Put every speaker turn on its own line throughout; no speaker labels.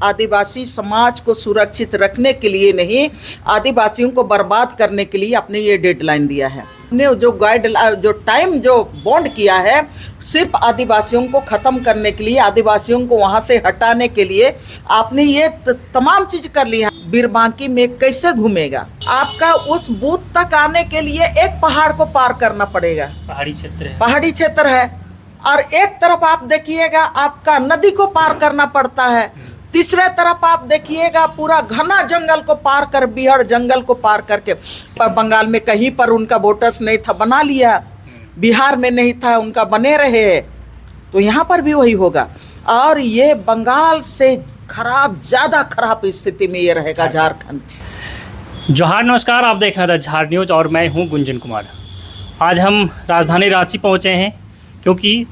आदिवासी समाज को सुरक्षित रखने के लिए नहीं, आदिवासियों को बर्बाद करने के लिए आपने ये डेडलाइन दिया है। ने जो टाइम जो बॉन्ड किया है सिर्फ आदिवासियों को ख़त्म करने के लिए, आदिवासियों को वहाँ से हटाने के लिए आपने ये तमाम चीज़ कर ली है। बीरबांकी में कैसे घूमेगा? आपका उस बूथ तक आने के लिए एक पहाड़ को पार करना पड़ेगा। पहाड़ी क्षेत्र है और एक तरफ आप देखिएगा आपका नदी को पार करना पड़ता है, तीसरे तरफ आप देखिएगा पूरा घना जंगल को पार कर, बिहार जंगल को पार करके। पर बंगाल में कहीं पर उनका वोटर्स नहीं था, बना लिया, बिहार में नहीं था, उनका बने रहे, तो यहाँ पर भी वही होगा। और ये बंगाल से खराब, ज़्यादा खराब स्थिति में ये रहेगा झारखंड।
जोहार, नमस्कार, आप देख रहे थे झार न्यूज़ और मैं हूँ गुंजन कुमार। आज हम राजधानी रांची पहुँचे हैं क्योंकि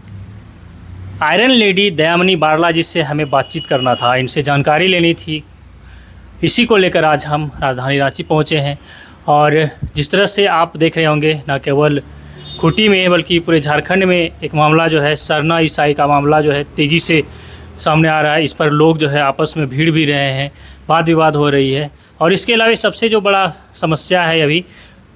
आयरन लेडी दयामनी बारला जी से हमें बातचीत करना था, इनसे जानकारी लेनी थी। इसी को लेकर आज हम राजधानी रांची पहुँचे हैं। और जिस तरह से आप देख रहे होंगे, न केवल खूंटी में बल्कि पूरे झारखंड में एक मामला जो है सरना ईसाई का मामला जो है तेज़ी से सामने आ रहा है। इस पर लोग जो है आपस में भीड़ भी रहे हैं, वाद विवाद हो रही है। और इसके अलावा सबसे जो बड़ा समस्या है अभी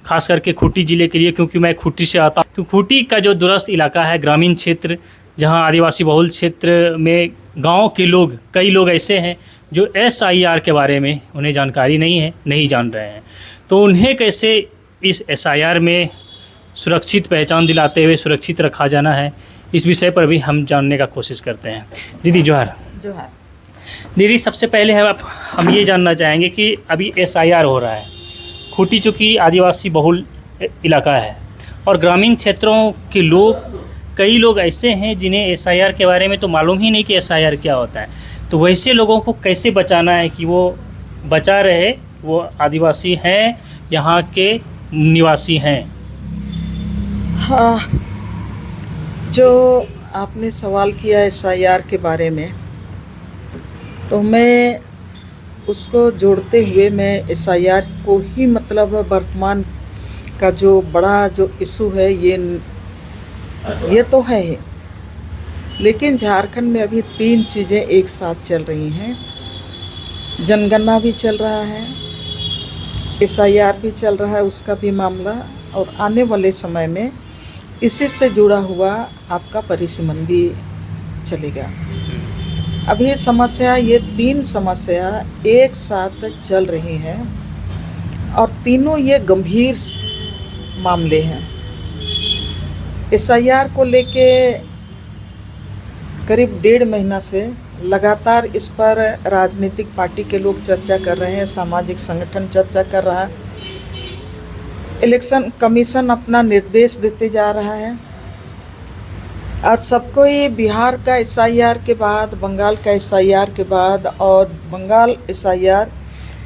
खास करके खूंटी ज़िले के लिए, क्योंकि मैं खूंटी से आता हूँ, तो खूंटी का जो दूरस्थ इलाका है, ग्रामीण क्षेत्र, जहाँ आदिवासी बहुल क्षेत्र में गांव के लोग, कई लोग ऐसे हैं जो SIR के बारे में उन्हें जानकारी नहीं है, नहीं जान रहे हैं। तो उन्हें कैसे इस SIR में सुरक्षित पहचान दिलाते हुए सुरक्षित रखा जाना है, इस विषय पर भी हम जानने का कोशिश करते हैं। दीदी जोहार।
जोहार।
दीदी, सबसे पहले हम ये जानना चाहेंगे कि अभी SIR हो रहा है, खूंटी चूँकि आदिवासी बहुल इलाका है और ग्रामीण क्षेत्रों के लोग, कई लोग ऐसे हैं जिन्हें SIR के बारे में तो मालूम ही नहीं कि SIR क्या होता है। तो वैसे लोगों को कैसे बचाना है कि वो बचा रहे, वो आदिवासी हैं, यहाँ के निवासी हैं?
हाँ, जो आपने सवाल किया SIR के बारे में, तो मैं उसको जोड़ते हुए मैं SIR को ही, मतलब वर्तमान का जो बड़ा जो इशू है ये तो है ही। लेकिन झारखंड में अभी 3 चीज़ें एक साथ चल रही हैं। जनगणना भी चल रहा है, SIR भी चल रहा है, उसका भी मामला, और आने वाले समय में इसी से जुड़ा हुआ आपका परिसीमन भी चलेगा। अभी समस्या, ये 3 समस्या एक साथ चल रही हैं और तीनों ये गंभीर मामले हैं। SIR को लेके करीब 1.5 महीना से लगातार इस पर राजनीतिक पार्टी के लोग चर्चा कर रहे हैं, सामाजिक संगठन चर्चा कर रहा है, इलेक्शन कमीशन अपना निर्देश देते जा रहा है। आज सबको ये बिहार का SIR के बाद, बंगाल का SIR के बाद, और बंगाल SIR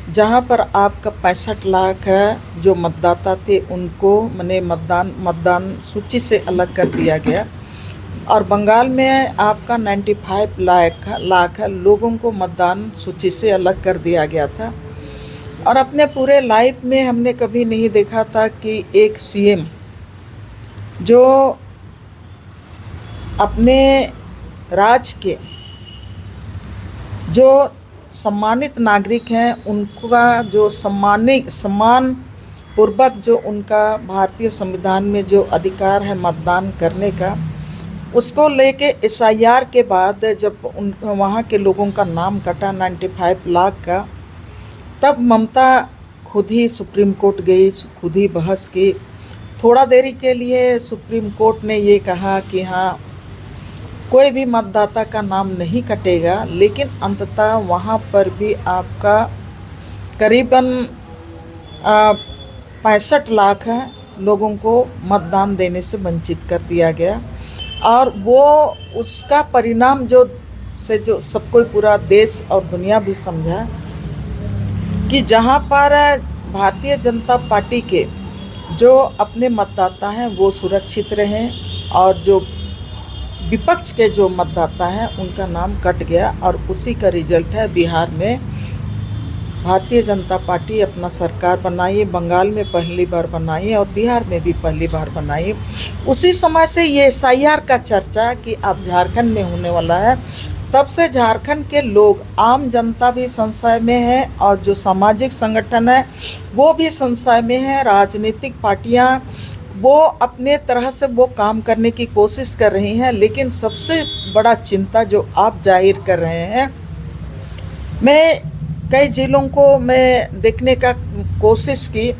जहाँ पर आपका 65 लाख है जो मतदाता थे उनको मैंने मतदान सूची से अलग कर दिया गया, और बंगाल में आपका 95 लाख लोगों को मतदान सूची से अलग कर दिया गया था। और अपने पूरे लाइफ में हमने कभी नहीं देखा था कि एक CM जो अपने राज्य के जो सम्मानित नागरिक हैं उनका जो सम्मान पूर्वक जो उनका भारतीय संविधान में जो अधिकार है मतदान करने का, उसको लेके SIR के बाद जब वहाँ के लोगों का नाम कटा 95 लाख का, तब ममता खुद ही सुप्रीम कोर्ट गई, खुद ही बहस की। थोड़ा देरी के लिए सुप्रीम कोर्ट ने ये कहा कि हाँ, कोई भी मतदाता का नाम नहीं कटेगा, लेकिन अंततः वहाँ पर भी आपका करीबन 65 लाख लोगों को मतदान देने से वंचित कर दिया गया। और वो उसका परिणाम जो सबको, पूरा देश और दुनिया भी समझा कि जहाँ पर भारतीय जनता पार्टी के जो अपने मतदाता हैं वो सुरक्षित रहें, और जो विपक्ष के जो मतदाता हैं उनका नाम कट गया। और उसी का रिजल्ट है बिहार में भारतीय जनता पार्टी अपना सरकार बनाई, बंगाल में पहली बार बनाई और बिहार में भी पहली बार बनाई। उसी समय से ये SIR का चर्चा कि अब झारखंड में होने वाला है, तब से झारखंड के लोग, आम जनता भी संशय में है और जो सामाजिक संगठन है वो भी संशय में है। राजनीतिक पार्टियां वो अपने तरह से वो काम करने की कोशिश कर रही हैं, लेकिन सबसे बड़ा चिंता जो आप जाहिर कर रहे हैं, मैं कई जिलों को मैं देखने का कोशिश की।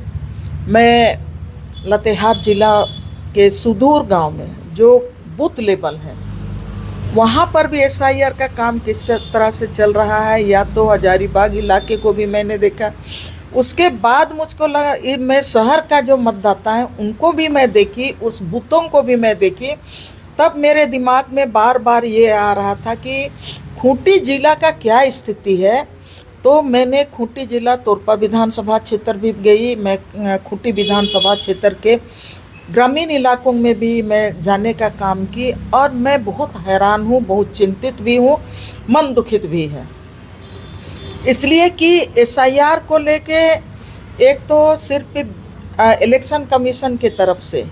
मैं लातेहार ज़िला के सुदूर गांव में जो बूथ लेवल है वहाँ पर भी SIR का काम किस तरह से चल रहा है, या तो हजारीबाग इलाके को भी मैंने देखा। उसके बाद मुझको लगा मैं शहर का जो मतदाता है उनको भी मैं देखी, उस बूथों को भी मैं देखी। तब मेरे दिमाग में बार बार ये आ रहा था कि खूंटी जिला का क्या स्थिति है। तो मैंने खूंटी जिला तोरपा विधानसभा क्षेत्र भी गई। मैं खूंटी विधानसभा क्षेत्र के ग्रामीण इलाकों में भी मैं जाने का काम की और मैं बहुत हैरान हूँ, बहुत चिंतित भी हूँ, मन दुखित भी है। इसलिए कि SIR को लेके एक तो सिर्फ इलेक्शन कमीशन की तरफ से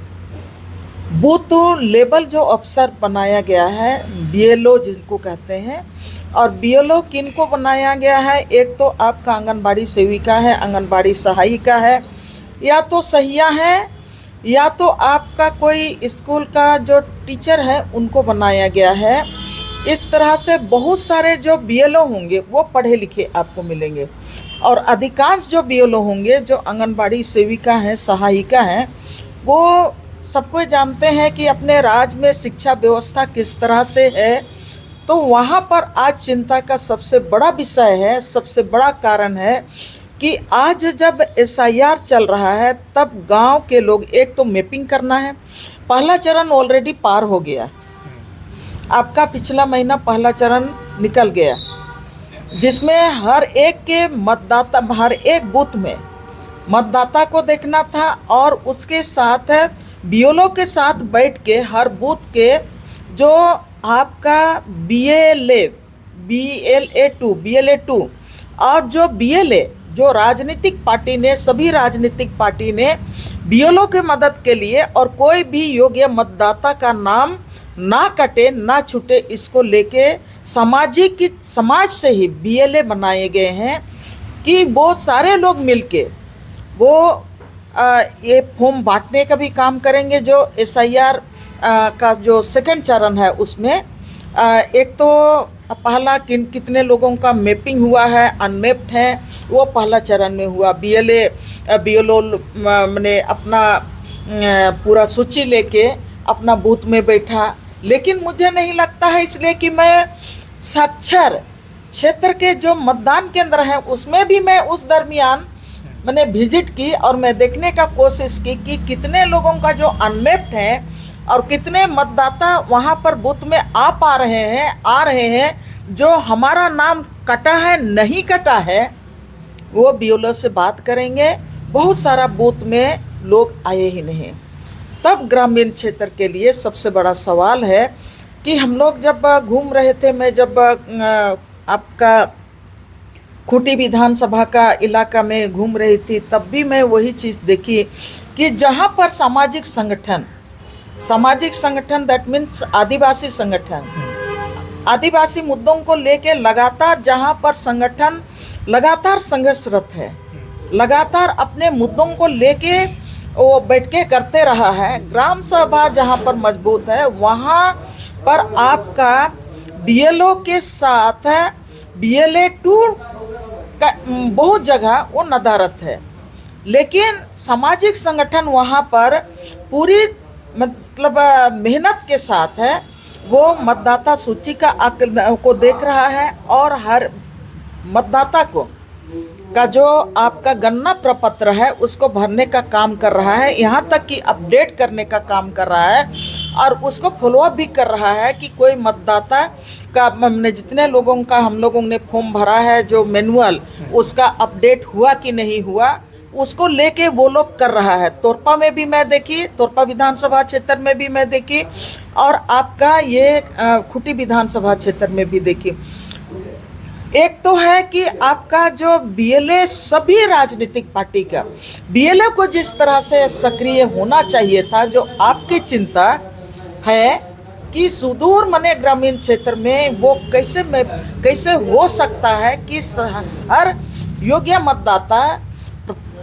बूथ लेवल जो अफसर बनाया गया है, BLO जिनको कहते हैं, और BLO किनको बनाया गया है, एक तो आपका आंगनबाड़ी सेविका है, आंगनबाड़ी सहायिका है, या तो सहिया है, या तो आपका कोई स्कूल का जो टीचर है उनको बनाया गया है। इस तरह से बहुत सारे जो BLO होंगे वो पढ़े लिखे आपको मिलेंगे, और अधिकांश जो BLO होंगे जो आंगनबाड़ी सेविका हैं, सहायिका हैं, वो सबको जानते हैं कि अपने राज्य में शिक्षा व्यवस्था किस तरह से है। तो वहाँ पर आज चिंता का सबसे बड़ा विषय है, सबसे बड़ा कारण है कि आज जब SIR चल रहा है तब गांव के लोग, एक तो मैपिंग करना है। पहला चरण ऑलरेडी पार हो गया, आपका पिछला महीना पहला चरण निकल गया, जिसमें हर एक के मतदाता, हर एक बूथ में मतदाता को देखना था, और उसके साथ BLO के साथ बैठ के हर बूथ के जो आपका BLA2 और जो BLA, जो राजनीतिक पार्टी ने, सभी राजनीतिक पार्टी ने BLO के मदद के लिए, और कोई भी योग्य मतदाता का नाम ना कटे ना छूटे, इसको लेके समाज से ही BLA बनाए गए हैं कि वो सारे लोग मिलके वो ये फॉर्म बांटने का भी काम करेंगे। जो SIR का जो सेकंड चरण है उसमें एक तो पहला कितने लोगों का मैपिंग हुआ है, अनमैप्ड है, वो पहला चरण में हुआ। BLO ने अपना पूरा सूची लेके अपना बूथ में बैठा, लेकिन मुझे नहीं लगता है, इसलिए कि मैं साक्षर क्षेत्र के जो मतदान केंद्र हैं उसमें भी मैं उस दरमियान मैंने विजिट की और मैं देखने का कोशिश की कि कितने लोगों का जो अनमैप्ड है और कितने मतदाता वहाँ पर बूथ में आ रहे हैं। जो हमारा नाम कटा है नहीं कटा है वो BLO से बात करेंगे। बहुत सारा बूथ में लोग आए ही नहीं। तब ग्रामीण क्षेत्र के लिए सबसे बड़ा सवाल है कि हम लोग जब घूम रहे थे, मैं जब आपका खूंटी विधानसभा का इलाका में घूम रही थी, तब भी मैं वही चीज़ देखी कि जहाँ पर सामाजिक संगठन दैट मीन्स आदिवासी संगठन, आदिवासी मुद्दों को लेके लगातार, जहाँ पर संगठन लगातार संघर्षरत है, लगातार अपने मुद्दों को लेके वो बैठ के करते रहा है। ग्राम सभा जहाँ पर मजबूत है वहाँ पर आपका BLO के साथ BLA2 का बहुत जगह वो नदारत है, लेकिन सामाजिक संगठन वहाँ पर पूरी मतलब मेहनत के साथ है, वो मतदाता सूची को देख रहा है और हर मतदाता का जो आपका गणना प्रपत्र है उसको भरने का काम कर रहा है, यहाँ तक कि अपडेट करने का काम कर रहा है और उसको फॉलोअप भी कर रहा है कि कोई मतदाता का, हमने जितने लोगों का हम लोगों ने फॉर्म भरा है जो मैनुअल, उसका अपडेट हुआ कि नहीं हुआ, उसको लेके वो लोग कर रहा है। तोरपा में भी मैं देखी, तोरपा विधानसभा क्षेत्र में भी मैं देखी और आपका ये खूंटी विधानसभा क्षेत्र में भी देखी। एक तो है कि आपका जो BLA, सभी राजनीतिक पार्टी का BLA को जिस तरह से सक्रिय होना चाहिए था, जो आपकी चिंता है कि सुदूर मने ग्रामीण क्षेत्र में वो कैसे हो सकता है कि हर योग्य मतदाता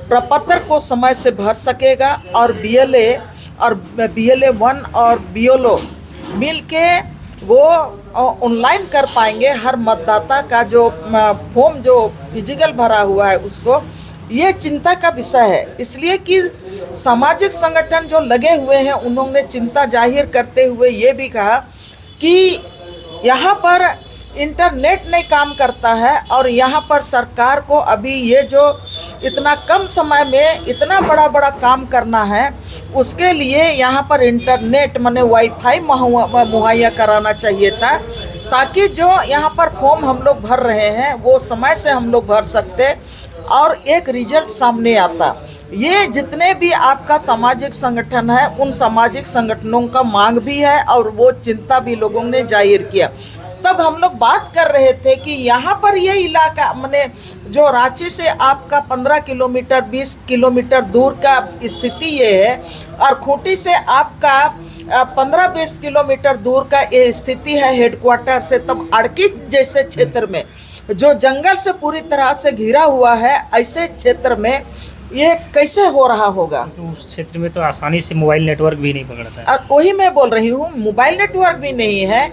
प्रपत्र को समय से भर सकेगा और BLA 1 और BLO मिल के वो ऑनलाइन कर पाएंगे हर मतदाता का जो फॉर्म जो फिजिकल भरा हुआ है उसको। ये चिंता का विषय है, इसलिए कि सामाजिक संगठन जो लगे हुए हैं उन्होंने चिंता जाहिर करते हुए ये भी कहा कि यहाँ पर इंटरनेट नहीं काम करता है और यहाँ पर सरकार को अभी ये जो इतना कम समय में इतना बड़ा काम करना है उसके लिए यहाँ पर इंटरनेट माने वाईफाई मुहैया कराना चाहिए था, ताकि जो यहाँ पर फॉर्म हम लोग भर रहे हैं वो समय से हम लोग भर सकते और एक रिजल्ट सामने आता। ये जितने भी आपका सामाजिक संगठन है उन सामाजिक संगठनों का मांग भी है और वो चिंता भी लोगों ने जाहिर किया। तब हम लोग बात कर रहे थे कि यहाँ पर ये इलाका माने जो रांची से आपका 15 किलोमीटर 20 किलोमीटर दूर का स्थिति ये है और खूंटी से आपका 15-20 किलोमीटर दूर का ये स्थिति है हेडक्वार्टर से। तब अड़की जैसे क्षेत्र में जो जंगल से पूरी तरह से घिरा हुआ है ऐसे क्षेत्र में ये कैसे हो रहा होगा?
तो उस क्षेत्र में तो आसानी से मोबाइल नेटवर्क भी नहीं पकड़ता है।
वही मैं बोल रही हूँ, मोबाइल नेटवर्क भी नहीं है।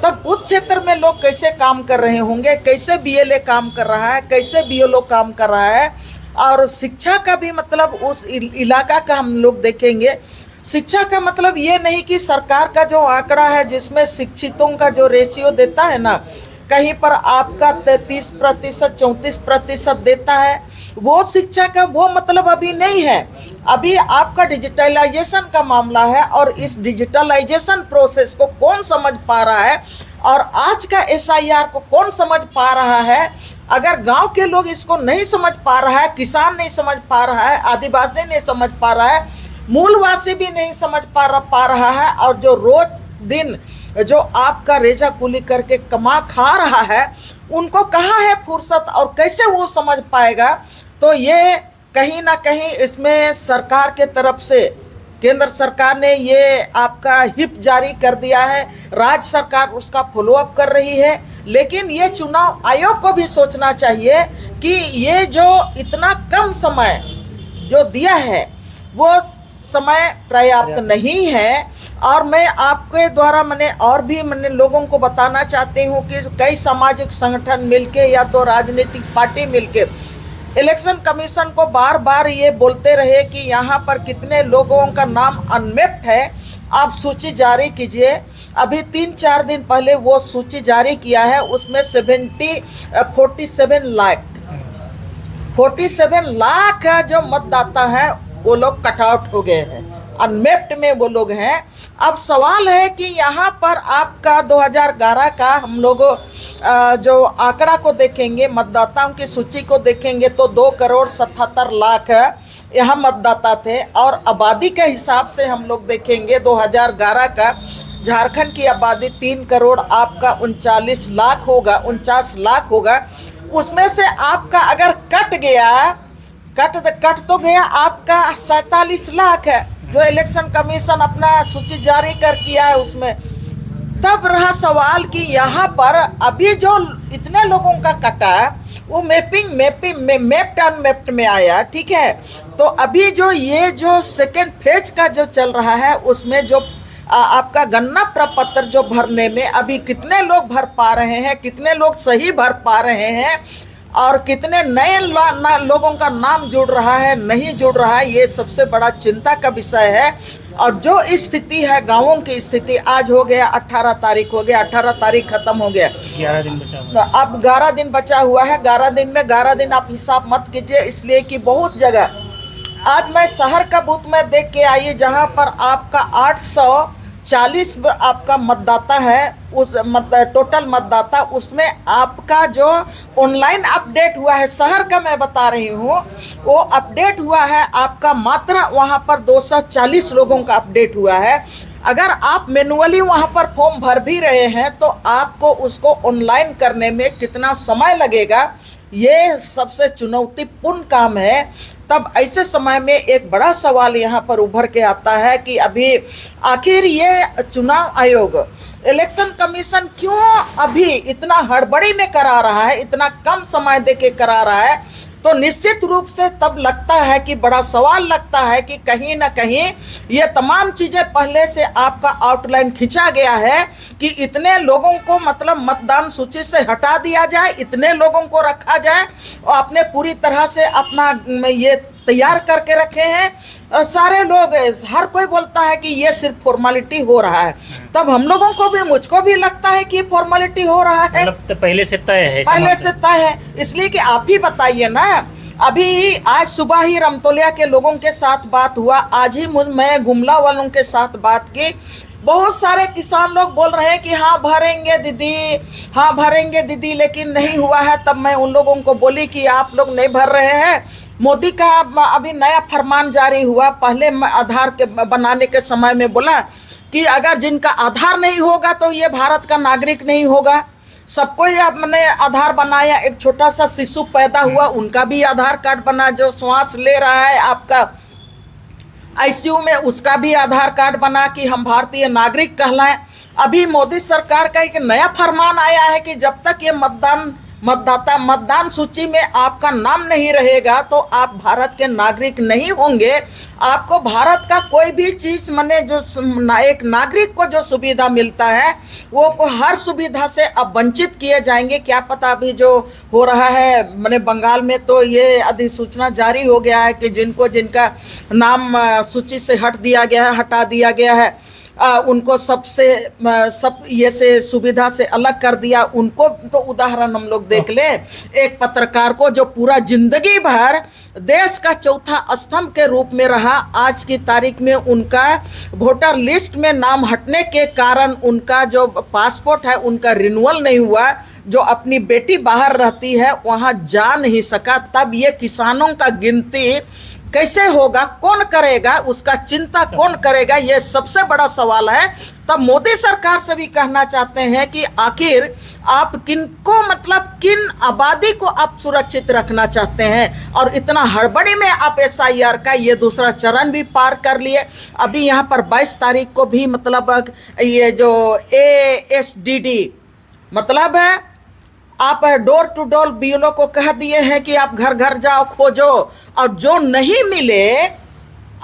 तब उस क्षेत्र में लोग कैसे काम कर रहे होंगे, कैसे BLA काम कर रहा है, कैसे BLO काम कर रहा है। और शिक्षा का भी मतलब उस इलाका का हम लोग देखेंगे। शिक्षा का मतलब ये नहीं कि सरकार का जो आंकड़ा है जिसमें शिक्षितों का जो रेशियो देता है ना, कहीं पर आपका 33% 34% देता है, वो शिक्षा का वो मतलब अभी नहीं है। अभी आपका डिजिटलाइजेशन का मामला है और इस डिजिटलाइजेशन प्रोसेस को कौन समझ पा रहा है और आज का SIR को कौन समझ पा रहा है। अगर गांव के लोग इसको नहीं समझ पा रहा है, किसान नहीं समझ पा रहा है, आदिवासी नहीं समझ पा रहा है, मूलवासी भी नहीं समझ पा रहा है और जो रोज दिन जो आपका रेजा कुली करके कमा खा रहा है उनको कहाँ है फुर्सत और कैसे वो समझ पाएगा। तो ये कहीं ना कहीं इसमें सरकार के तरफ से केंद्र सरकार ने ये आपका हिप जारी कर दिया है, राज्य सरकार उसका फॉलोअप कर रही है। लेकिन ये चुनाव आयोग को भी सोचना चाहिए कि ये जो इतना कम समय जो दिया है वो समय पर्याप्त नहीं है। और मैं आपके द्वारा मैंने लोगों को बताना चाहती हूँ कि कई सामाजिक संगठन मिलके या तो राजनीतिक पार्टी मिलके इलेक्शन कमीशन को बार बार ये बोलते रहे कि यहाँ पर कितने लोगों का नाम अनमैप्ड है, आप सूची जारी कीजिए। अभी 3-4 दिन पहले वो सूची जारी किया है, उसमें 47 लाख जो मतदाता है वो लोग कटआउट हो गए हैं, अनमैप्ड में वो लोग हैं। अब सवाल है कि यहाँ पर आपका 2011 का हम लोग जो आंकड़ा को देखेंगे, मतदाताओं की सूची को देखेंगे तो 2,77,00,000 यहाँ मतदाता थे। और आबादी के हिसाब से हम लोग देखेंगे 2011 का झारखंड की आबादी 3 करोड़ आपका 39 लाख होगा। उसमें से आपका अगर कट तो गया आपका 47 लाख है जो इलेक्शन कमीशन अपना सूची जारी कर किया है उसमें। तब रहा सवाल कि यहाँ पर अभी जो इतने लोगों का कटा है वो मैप्ड अनमैप्ड में आया, ठीक है। तो अभी जो ये जो सेकेंड फेज का जो चल रहा है उसमें जो आपका गन्ना प्रपत्र जो भरने में अभी कितने लोग भर पा रहे हैं, कितने लोग सही भर पा रहे हैं और कितने नए लोगों का नाम जुड़ रहा है, नहीं जुड़ रहा है, ये सबसे बड़ा चिंता का विषय है। और जो स्थिति है गांवों की स्थिति, आज हो गया 18 तारीख हो गया, 18 तारीख खत्म हो गया,
11 दिन बचा हुआ।
अब 11 दिन बचा हुआ है। 11 दिन में 11 दिन आप हिसाब मत कीजिए, इसलिए कि बहुत जगह आज मैं शहर का बूथ में देख के आई जहां पर आपका 840 आपका मतदाता है, उस टोटल मतदाता, उसमें आपका जो ऑनलाइन अपडेट हुआ है शहर का मैं बता रही हूँ, वो अपडेट हुआ है आपका मात्र वहाँ पर 240 लोगों का अपडेट हुआ है। अगर आप मैनुअली वहाँ पर फॉर्म भर भी रहे हैं तो आपको उसको ऑनलाइन करने में कितना समय लगेगा, ये सबसे चुनौतीपूर्ण काम है। तब ऐसे समय में एक बड़ा सवाल यहाँ पर उभर के आता है कि अभी आखिर ये चुनाव आयोग इलेक्शन कमीशन क्यों अभी इतना हड़बड़ी में करा रहा है, इतना कम समय दे के करा रहा है, तो निश्चित रूप से तब लगता है कि बड़ा सवाल लगता है कि कहीं ना कहीं ये तमाम चीज़ें पहले से आपका आउटलाइन खींचा गया है कि इतने लोगों को मतलब मतदान सूची से हटा दिया जाए, इतने लोगों को रखा जाए, और आपने पूरी तरह से अपना ये तैयार करके रखे हैं। सारे लोग, हर कोई बोलता है कि ये सिर्फ फॉर्मेलिटी हो रहा है, तब हम लोगों को भी, मुझको भी लगता है कि फॉर्मेलिटी हो रहा है,
मतलब तो पहले से तय है,
पहले से तय है। इसलिए कि आप ही बताइए ना, अभी आज सुबह ही रमतोलिया के लोगों के साथ बात हुआ, आज ही मैं गुमला वालों के साथ बात की। बहुत सारे किसान लोग बोल रहे हैं कि हाँ भरेंगे दीदी, हाँ भरेंगे दीदी, लेकिन नहीं हुआ है। तब मैं उन लोगों को बोली कि आप लोग नहीं भर रहे हैं, मोदी का अभी नया फरमान जारी हुआ। पहले आधार के बनाने के समय में बोला कि अगर जिनका आधार नहीं होगा तो ये भारत का नागरिक नहीं होगा। सबको मैंने आधार बनाया, एक छोटा सा शिशु पैदा हुआ, उनका भी आधार कार्ड बना, जो श्वास ले रहा है आपका आईसीयू में, उसका भी आधार कार्ड बना कि हम भारतीय नागरिक कहलाएं। अभी मोदी सरकार का एक नया फरमान आया है कि जब तक ये मतदान सूची में आपका नाम नहीं रहेगा तो आप भारत के नागरिक नहीं होंगे। आपको भारत का कोई भी चीज़ माने जो एक नागरिक को जो सुविधा मिलता है वो को हर सुविधा से अब वंचित किए जाएंगे। क्या पता अभी जो हो रहा है माने बंगाल में, तो ये अधिसूचना जारी हो गया है कि जिनका नाम सूची से हटा दिया गया है, उनको सब ये से सुविधा से अलग कर दिया। उनको तो उदाहरण हम लोग देख लें, एक पत्रकार को जो पूरा जिंदगी भर देश का चौथा स्तंभ के रूप में रहा, आज की तारीख में उनका वोटर लिस्ट में नाम हटने के कारण उनका जो पासपोर्ट है उनका रिन्यूअल नहीं हुआ। जो अपनी बेटी बाहर रहती है वहाँ जा नहीं सका। तब ये किसानों का गिनती कैसे होगा, कौन करेगा, उसका चिंता कौन करेगा, ये सबसे बड़ा सवाल है। तब मोदी सरकार से भी कहना चाहते हैं कि आखिर आप किनको मतलब किन आबादी को आप सुरक्षित रखना चाहते हैं, और इतना हड़बड़ी में आप एसआईआर का ये दूसरा चरण भी पार कर लिए। अभी यहाँ पर 22 तारीख को भी मतलब ये जो ASDD मतलब है, आप डोर टू डोर बीएलओ को कह दिए हैं कि आप घर घर जाओ खोजो, और जो नहीं मिले,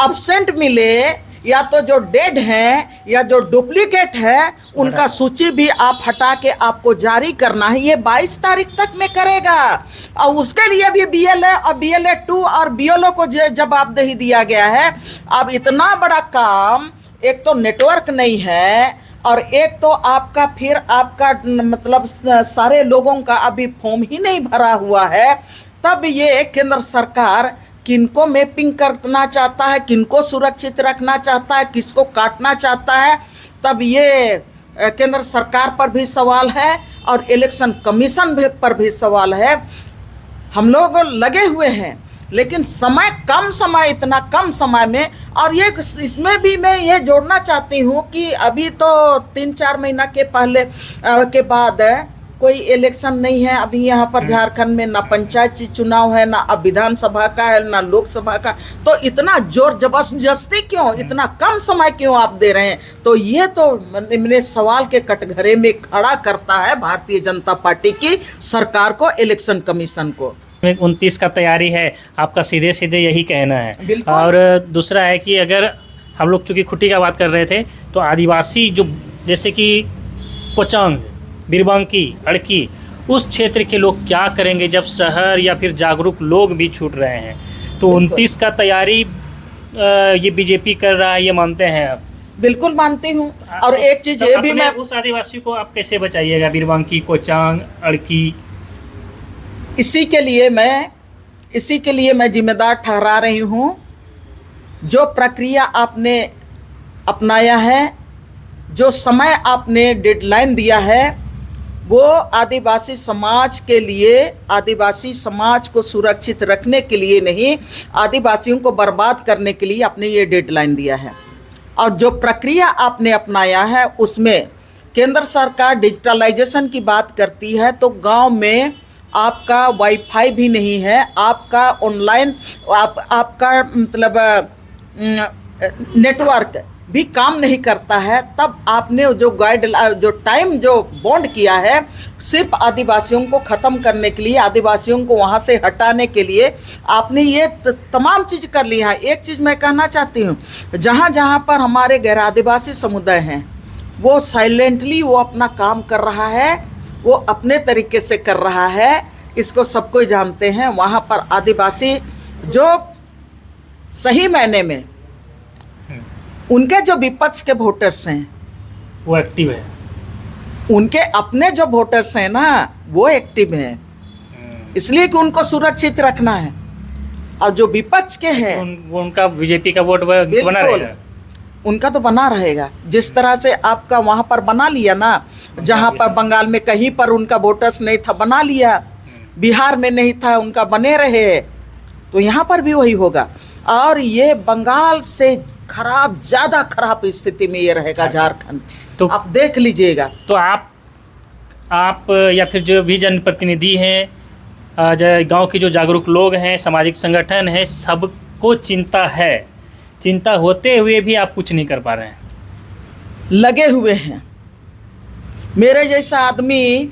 अब्सेंट मिले, या तो जो डेड हैं या जो डुप्लीकेट है, उनका सूची भी आप हटा के आपको जारी करना है। ये 22 तारीख तक में करेगा, और उसके लिए भी BLA और BLA2 और BLO को जवाबदेही दिया गया है। अब इतना बड़ा काम, एक तो नेटवर्क नहीं है, और एक तो आपका फिर आपका मतलब सारे लोगों का अभी फॉर्म ही नहीं भरा हुआ है। तब ये केंद्र सरकार किनको मैपिंग करना चाहता है, किनको सुरक्षित रखना चाहता है, किसको काटना चाहता है, तब ये केंद्र सरकार पर भी सवाल है और इलेक्शन कमीशन पर भी सवाल है। हम लोग लगे हुए हैं, लेकिन समय कम समय, इतना कम समय में, और ये इसमें भी मैं ये जोड़ना चाहती हूँ कि अभी तो 3-4 महीना के पहले के बाद कोई इलेक्शन नहीं है। अभी यहाँ पर झारखंड में ना पंचायत चुनाव है, ना अब विधानसभा का है, ना लोकसभा का। तो इतना जोर जबरदस्ती क्यों, इतना कम समय क्यों आप दे रहे हैं? तो ये तो मेरे सवाल के कटघरे में खड़ा करता है भारतीय जनता पार्टी की सरकार को, इलेक्शन कमीशन को।
29 का तैयारी है, आपका सीधे सीधे यही कहना है। और दूसरा है कि अगर हम लोग चूँकि खुट्टी का बात कर रहे थे, तो आदिवासी जो जैसे कि कोचांग, बिरबांकी, अड़की, उस क्षेत्र के लोग क्या करेंगे जब शहर या फिर जागरूक लोग भी छूट रहे हैं? तो 29 का तैयारी ये बीजेपी कर रहा है, ये मानते हैं आप?
बिल्कुल मानती हूँ। और एक चीज़ ये भी, मैं
उस आदिवासी को आप कैसे बचाइएगा, बिरबांकी, कोचांग, अड़की?
इसी के लिए मैं जिम्मेदार ठहरा रही हूँ। जो प्रक्रिया आपने अपनाया है, जो समय आपने डेडलाइन दिया है, वो आदिवासी समाज के लिए, आदिवासी समाज को सुरक्षित रखने के लिए नहीं, आदिवासियों को बर्बाद करने के लिए आपने ये डेडलाइन दिया है। और जो प्रक्रिया आपने अपनाया है उसमें केंद्र सरकार डिजिटलाइजेशन की बात करती है, तो गांव में आपका वाईफाई भी नहीं है, आपका ऑनलाइन आपका मतलब नेटवर्क भी काम नहीं करता है, तब आपने जो जो टाइम जो बॉन्ड किया है सिर्फ आदिवासियों को ख़त्म करने के लिए, आदिवासियों को वहाँ से हटाने के लिए आपने ये तमाम चीज़ कर ली है। एक चीज़ मैं कहना चाहती हूँ, जहाँ जहाँ पर हमारे गैर आदिवासी समुदाय हैं वो साइलेंटली वो अपना काम कर रहा है, वो अपने तरीके से कर रहा है, इसको सब कोई जानते हैं। वहाँ पर आदिवासी जो सही मायने में उनके जो विपक्ष के वोटर्स हैं
वो एक्टिव है,
उनके अपने जो वोटर्स हैं ना वो एक्टिव हैं, इसलिए कि उनको सुरक्षित रखना है। और जो विपक्ष के हैं
वो उनका बीजेपी का वोट बना रहेगा,
उनका तो बना रहेगा। जिस तरह से आपका वहाँ पर बना लिया ना, जहाँ पर बंगाल में कहीं पर उनका वोटर्स नहीं था बना लिया, बिहार में नहीं था उनका बने रहे, तो यहाँ पर भी वही होगा। और ये बंगाल से खराब, ज़्यादा खराब स्थिति में ये रहेगा झारखंड,
तो
आप देख लीजिएगा।
तो आप या फिर जो भी जनप्रतिनिधि हैं, गांव के जो जागरूक लोग हैं, सामाजिक संगठन है, सबको चिंता है, चिंता होते हुए भी आप कुछ नहीं कर पा रहे हैं।
लगे हुए हैं, मेरे जैसा आदमी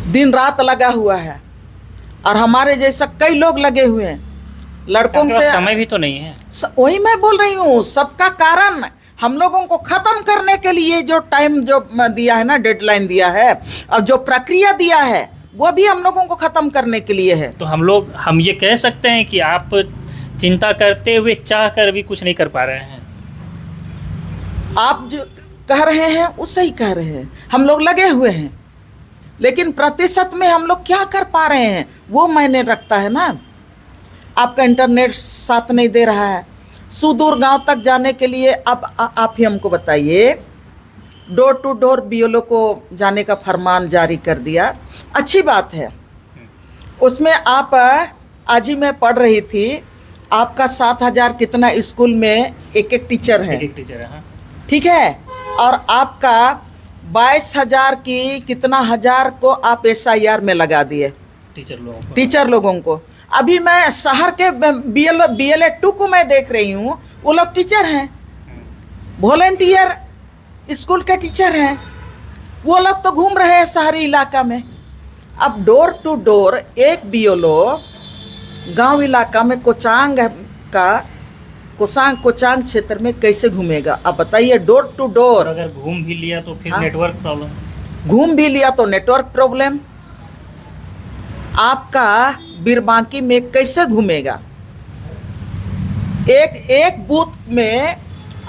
दिन रात लगा हुआ है, और हमारे जैसा कई लोग लगे हुए हैं। लड़कों से
समय भी तो नहीं है,
वही मैं बोल रही हूँ, सबका कारण हम लोगों को खत्म करने के लिए जो टाइम जो दिया है ना, डेडलाइन दिया है, और जो प्रक्रिया दिया है वो भी हम लोगों को खत्म करने के लिए है।
तो हम ये कह सकते हैं कि आप चिंता करते हुए चाह कर भी कुछ नहीं कर पा रहे हैं।
आप जो कह रहे हैं वो सही कह रहे हैं, हम लोग लगे हुए हैं, लेकिन प्रतिशत में हम लोग क्या कर पा रहे हैं वो मायने रखता है ना। आपका इंटरनेट साथ नहीं दे रहा है, सुदूर गांव तक जाने के लिए अब आप ही हमको बताइए, डोर टू डोर बीएलओ को जाने का फरमान जारी कर दिया, अच्छी बात है। उसमें आप आज ही मैं पढ़ रही थी, आपका 7,000 कितना स्कूल में एक टीचर है,
हाँ।
ठीक है, और आपका 22,000 की कितना हजार को आप SIR में लगा दिए टीचर लोगों को। अभी मैं शहर के BLA 2 को मैं देख रही हूँ, वो लोग टीचर हैं, वॉलंटियर स्कूल के टीचर हैं, वो लोग तो घूम रहे हैं शहरी इलाका में। अब डोर टू डोर एक BLO गांव इलाका में कोचांग क्षेत्र में कैसे घूमेगा? अब बताइए, डोर टू डोर।
अगर घूम भी लिया तो फिर नेटवर्क प्रॉब्लम,
घूम भी लिया तो नेटवर्क प्रॉब्लम। आपका बिरबांकी में कैसे घूमेगा? एक बूथ में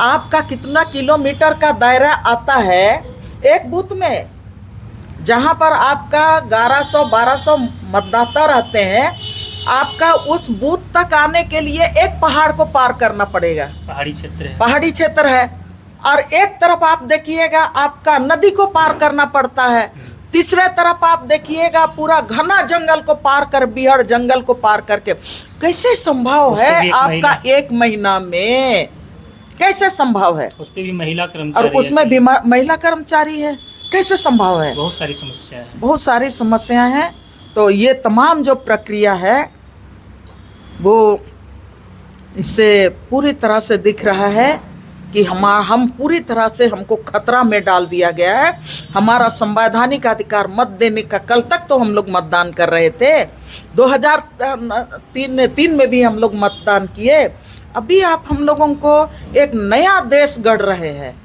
आपका कितना किलोमीटर का दायरा आता है एक बूथ में, जहां पर आपका 1100-1200 मतदाता रहते हैं, आपका उस बूथ तक आने के लिए एक पहाड़ को पार करना पड़ेगा। पहाड़ी क्षेत्र है। और एक तरफ आप देखिएगा आपका नदी को पार करना पड़ता है, तीसरे तरफ आप देखिएगा पूरा घना जंगल को पार कर, बिहार जंगल को पार करके कैसे संभव है आपका 1 महीना में? कैसे संभव है?
उस पे भी महिला कर्मचारी,
और उसमें भी महिला कर्मचारी है, कैसे संभव है?
बहुत सारी समस्या है,
बहुत सारी समस्याएं हैं। तो ये तमाम जो प्रक्रिया है वो इससे पूरी तरह से दिख रहा है कि हम पूरी तरह से हमको खतरा में डाल दिया गया है। हमारा संवैधानिक अधिकार मत देने का, कल तक तो हम लोग मतदान कर रहे थे, 2003 में भी हम लोग मतदान किए। अभी आप हम लोगों को एक नया देश गढ़ रहे हैं।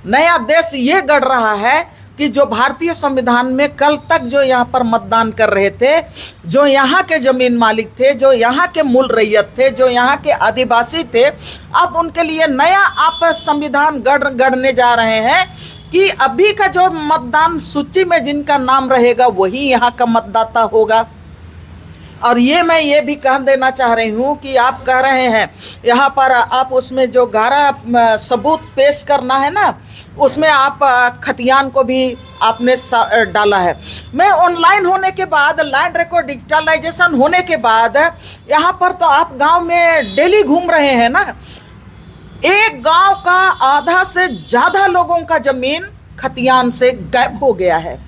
नया देश ये गढ़ रहा है कि जो भारतीय संविधान में कल तक जो यहाँ पर मतदान कर रहे थे, जो यहाँ के जमीन मालिक थे, जो यहाँ के मूल रैयत थे, जो यहाँ के आदिवासी थे, अब उनके लिए नया आप संविधान गढ़ने जा रहे हैं कि अभी का जो मतदान सूची में जिनका नाम रहेगा वही यहाँ का मतदाता होगा। और ये मैं ये भी कह देना चाह रही हूँ कि आप कह रहे हैं यहाँ पर आप उसमें जो 11 सबूत पेश करना है ना, उसमें आप खतियान को भी आपने डाला है। मैं ऑनलाइन होने के बाद, लैंड रिकॉर्ड डिजिटलाइजेशन होने के बाद, यहाँ पर तो आप गांव में डेली घूम रहे हैं ना, एक गांव का आधा से ज़्यादा लोगों का ज़मीन खतियान से गायब हो गया है,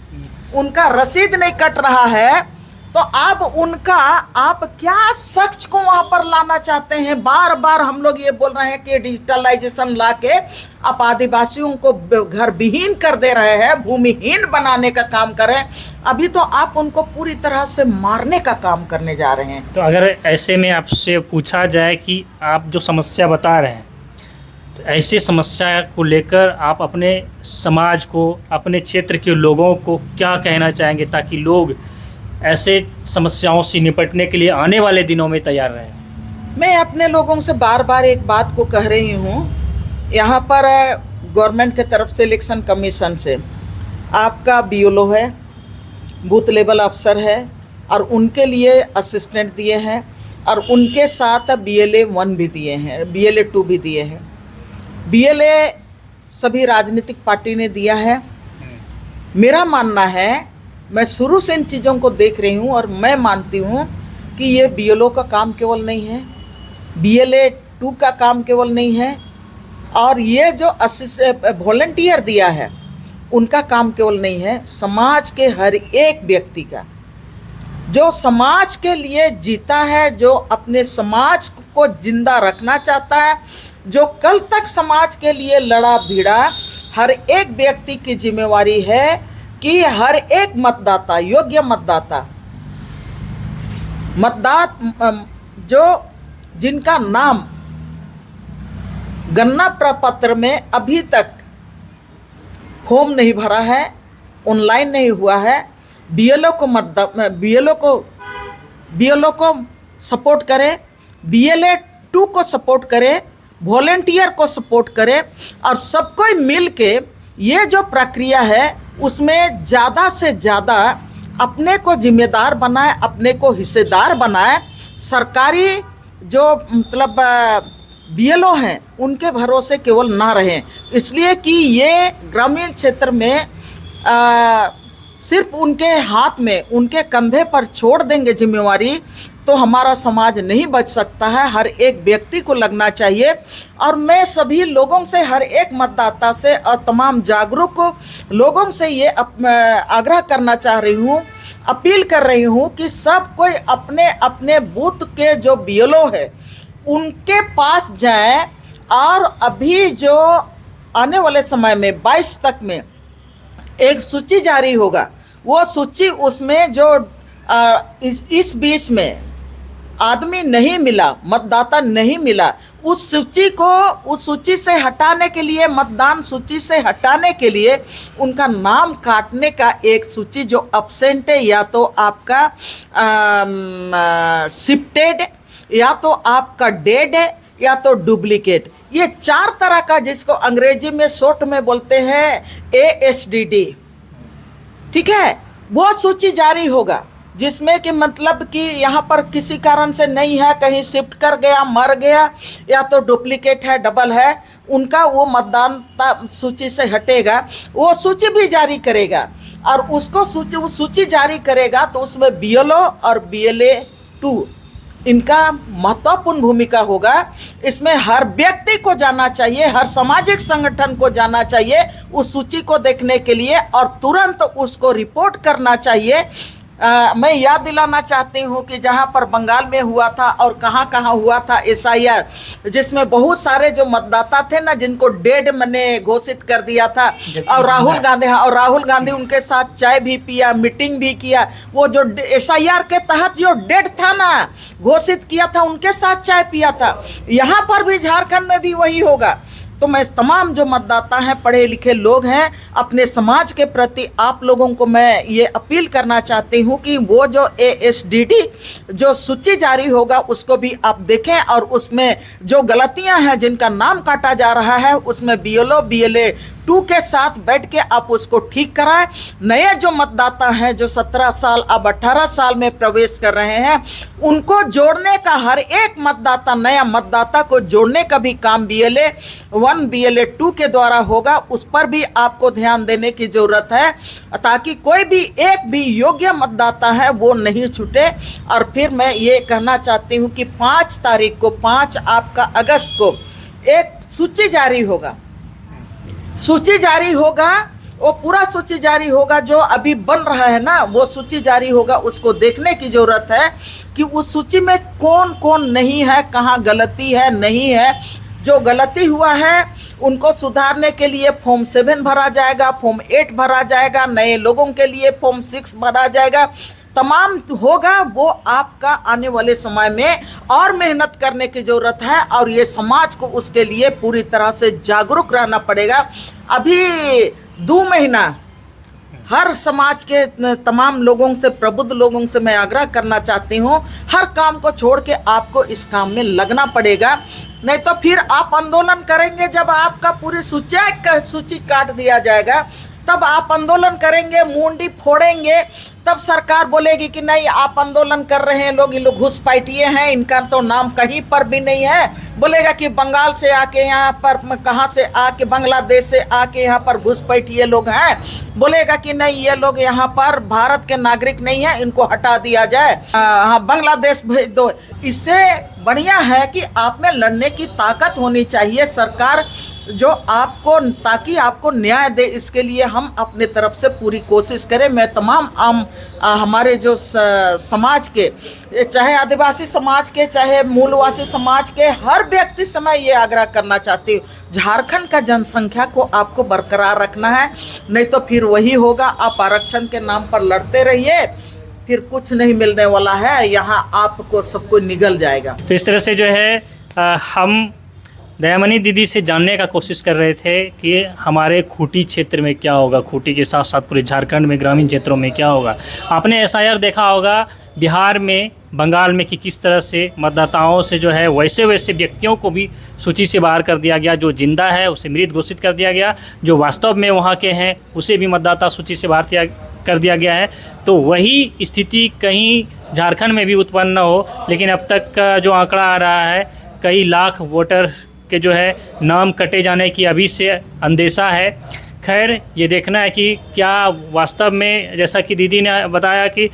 उनका रसीद नहीं कट रहा है। तो अब उनका आप क्या शख्स को वहां पर लाना चाहते हैं? बार बार हम लोग ये बोल रहे हैं कि डिजिटलाइजेशन ला के आप आदिवासियों को घर विहीन कर दे रहे हैं, भूमिहीन बनाने का काम करें। अभी तो आप उनको पूरी तरह से मारने का काम करने जा रहे हैं।
तो अगर ऐसे में आपसे पूछा जाए कि आप जो समस्या बता रहे हैं, तो ऐसी समस्या को लेकर आप अपने समाज को, अपने क्षेत्र के लोगों को क्या कहना चाहेंगे ताकि लोग ऐसे समस्याओं से निपटने के लिए आने वाले दिनों में तैयार रहें?
मैं अपने लोगों से बार बार एक बात को कह रही हूँ, यहाँ पर गवर्नमेंट के तरफ से इलेक्शन कमीशन से आपका BLO है, बूथ लेवल अफसर है, और उनके लिए असिस्टेंट दिए हैं, और उनके साथ BLA 1 भी दिए हैं, BLA 2 भी दिए हैं। BLA सभी राजनीतिक पार्टी ने दिया है। मेरा मानना है, मैं शुरू से इन चीज़ों को देख रही हूँ और मैं मानती हूँ कि ये BLO का काम केवल नहीं है, BLA 2 का काम केवल नहीं है, और ये जो वॉलंटियर दिया है उनका काम केवल नहीं है। समाज के हर एक व्यक्ति का, जो समाज के लिए जीता है, जो अपने समाज को जिंदा रखना चाहता है, जो कल तक समाज के लिए लड़ा भिड़ा, हर एक व्यक्ति की जिम्मेवारी है कि हर एक मतदाता, योग्य मतदाता, जो जिनका नाम गणना प्रपत्र में अभी तक फॉर्म नहीं भरा है, ऑनलाइन नहीं हुआ है, BLO को सपोर्ट करें, BLA 2 को सपोर्ट करें, वॉलंटियर को सपोर्ट करें, और सबको मिल के ये जो प्रक्रिया है उसमें ज़्यादा से ज़्यादा अपने को जिम्मेदार बनाए, अपने को हिस्सेदार बनाए। सरकारी जो मतलब BLO हैं उनके भरोसे केवल ना रहें, इसलिए कि ये ग्रामीण क्षेत्र में सिर्फ उनके हाथ में, उनके कंधे पर छोड़ देंगे जिम्मेवारी तो हमारा समाज नहीं बच सकता है। हर एक व्यक्ति को लगना चाहिए। और मैं सभी लोगों से, हर एक मतदाता से और तमाम जागरूक लोगों से ये आग्रह करना चाह रही हूँ, अपील कर रही हूँ कि सब कोई अपने अपने बूथ के जो BLO है उनके पास जाए, और अभी जो आने वाले समय में 22 तक में एक सूची जारी होगा, वो सूची, उसमें जो इस बीच में आदमी नहीं मिला, मतदाता नहीं मिला, उस सूची से हटाने के लिए, मतदान सूची से हटाने के लिए उनका नाम काटने का एक सूची जो अब्सेंट है, या तो आपका शिफ्टेड, या तो आपका डेड है, या तो डुप्लीकेट, ये 4 तरह का, जिसको अंग्रेजी में शॉर्ट में बोलते हैं ASDD, ठीक है, वो सूची जारी होगा, जिसमें कि मतलब कि यहाँ पर किसी कारण से नहीं है, कहीं शिफ्ट कर गया, मर गया, या तो डुप्लीकेट है, डबल है, उनका वो मतदान सूची से हटेगा। वो सूची भी जारी करेगा, और उसको सूची जारी करेगा तो उसमें BLO और BLA 2 इनका महत्वपूर्ण भूमिका होगा। इसमें हर व्यक्ति को जाना चाहिए, हर सामाजिक संगठन को जाना चाहिए उस सूची को देखने के लिए, और तुरंत उसको रिपोर्ट करना चाहिए। मैं याद दिलाना चाहती हूँ कि जहाँ पर बंगाल में हुआ था और कहाँ कहाँ हुआ था SIR, जिसमें बहुत सारे जो मतदाता थे ना, जिनको डेड मैंने घोषित कर दिया था, और राहुल गांधी उनके साथ चाय भी पिया, मीटिंग भी किया, वो जो SIR के तहत जो डेड था ना, घोषित किया था, उनके साथ चाय पिया था। यहाँ पर भी, झारखंड में भी वही होगा। तो मैं तमाम जो मतदाता हैं, पढ़े लिखे लोग हैं, अपने समाज के प्रति आप लोगों को मैं ये अपील करना चाहती हूँ कि वो जो ASDD जो सूची जारी होगा उसको भी आप देखें, और उसमें जो गलतियां हैं, जिनका नाम काटा जा रहा है, उसमें BLO BLA 2 के साथ बैठ के आप उसको ठीक कराएं। नए जो मतदाता हैं, जो 17 साल अब 18 साल में प्रवेश कर रहे हैं, उनको जोड़ने का, हर एक मतदाता, नया मतदाता को जोड़ने का भी काम BLA 1 BLA 2 के द्वारा होगा। उस पर भी आपको ध्यान देने की जरूरत है, ताकि कोई भी एक भी योग्य मतदाता है वो नहीं छूटे। और फिर मैं ये कहना चाहती हूँ कि 5 तारीख को, 5 आपका अगस्त को एक सूची जारी होगा, वो पूरा सूची जारी होगा। जो अभी बन रहा है ना, वो सूची जारी होगा, उसको देखने की जरूरत है कि उस सूची में कौन कौन नहीं है, कहाँ गलती है, नहीं है। जो गलती हुआ है उनको सुधारने के लिए फॉर्म 7 भरा जाएगा, फॉर्म 8 भरा जाएगा, नए लोगों के लिए फॉर्म 6 भरा जाएगा, तमाम होगा। वो आपका आने वाले समय में और मेहनत करने की जरूरत है और ये समाज को उसके लिए पूरी तरह से जागरूक रहना पड़ेगा। अभी 2 महीना हर समाज के तमाम लोगों से, प्रबुद्ध लोगों से मैं आग्रह करना चाहती हूँ, हर काम को छोड़ के आपको इस काम में लगना पड़ेगा। नहीं तो फिर आप आंदोलन करेंगे, जब आपका पूरी सूची काट दिया जाएगा तब आप आंदोलन करेंगे, मुंडी फोड़ेंगे, तब सरकार बोलेगी कि नहीं आप आंदोलन कर रहे हैं लोग, ये लोग घुसपैठिए हैं, इनका तो नाम कहीं पर भी नहीं है। बोलेगा कि बंगाल से आके यहाँ पर, कहाँ से आके, बांग्लादेश से आके यहाँ पर घुसपैठिए लोग हैं। बोलेगा कि नहीं ये लोग यहाँ पर भारत के नागरिक नहीं है, इनको हटा दिया जाए, हाँ बांग्लादेश भेज दो। इससे बढ़िया है कि आप में लड़ने की ताकत होनी चाहिए, सरकार जो आपको, ताकि आपको न्याय दे। इसके लिए हम अपने तरफ से पूरी कोशिश करें। मैं तमाम हमारे जो समाज के, चाहे आदिवासी समाज के, चाहे मूलवासी समाज के, हर व्यक्ति से मैं ये आग्रह करना चाहती हूँ, झारखंड का जनसंख्या को आपको बरकरार रखना है। नहीं तो फिर वही होगा, आप आरक्षण के नाम पर लड़ते रहिए, फिर कुछ नहीं मिलने वाला है, यहाँ आपको सब कुछ निगल जाएगा।
तो इस तरह से जो है हम दयामनी दीदी से जानने का कोशिश कर रहे थे कि हमारे खूंटी क्षेत्र में क्या होगा, खूंटी के साथ साथ पूरे झारखंड में ग्रामीण क्षेत्रों में क्या होगा। आपने एसआईआर देखा होगा बिहार में, बंगाल में कि किस तरह से मतदाताओं से जो है वैसे वैसे व्यक्तियों को भी सूची से बाहर कर दिया गया। जो जिंदा है उसे मृत घोषित कर दिया गया, जो वास्तव में वहाँ के हैं उसे भी मतदाता सूची से बाहर कर दिया गया है। तो वही स्थिति कहीं झारखंड में भी उत्पन्न न हो, लेकिन अब तक का जो आंकड़ा आ रहा है, कई लाख वोटर के जो है नाम कटे जाने की अभी से अंदेशा है। खैर ये देखना है कि क्या वास्तव में, जैसा कि दीदी ने बताया कि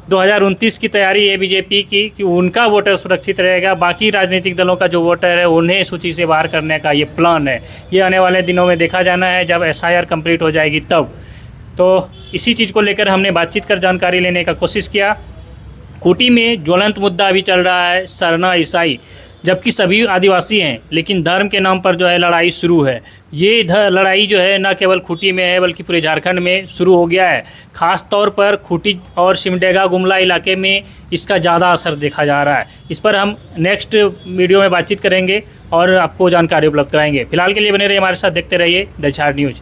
2029 की तैयारी है बीजेपी की कि उनका वोटर सुरक्षित रहेगा, बाकी राजनीतिक दलों का जो वोटर है उन्हें सूची से बाहर करने का ये प्लान है। ये आने वाले दिनों में देखा जाना है, जब एसआईआर कंप्लीट हो जाएगी तब। तो इसी चीज़ को लेकर हमने बातचीत कर जानकारी लेने का कोशिश किया। खूंटी में ज्वलंत मुद्दा अभी चल रहा है सरना ईसाई, जबकि सभी आदिवासी हैं, लेकिन धर्म के नाम पर जो है लड़ाई शुरू है। ये लड़ाई जो है न केवल खूंटी में है बल्कि पूरे झारखंड में शुरू हो गया है। ख़ास तौर पर खूंटी और सिमडेगा गुमला इलाके में इसका ज़्यादा असर देखा जा रहा है। इस पर हम नेक्स्ट वीडियो में बातचीत करेंगे और आपको जानकारी उपलब्ध कराएंगे। फिलहाल के लिए बने रहिए हमारे साथ, देखते रहिए द झार न्यूज़।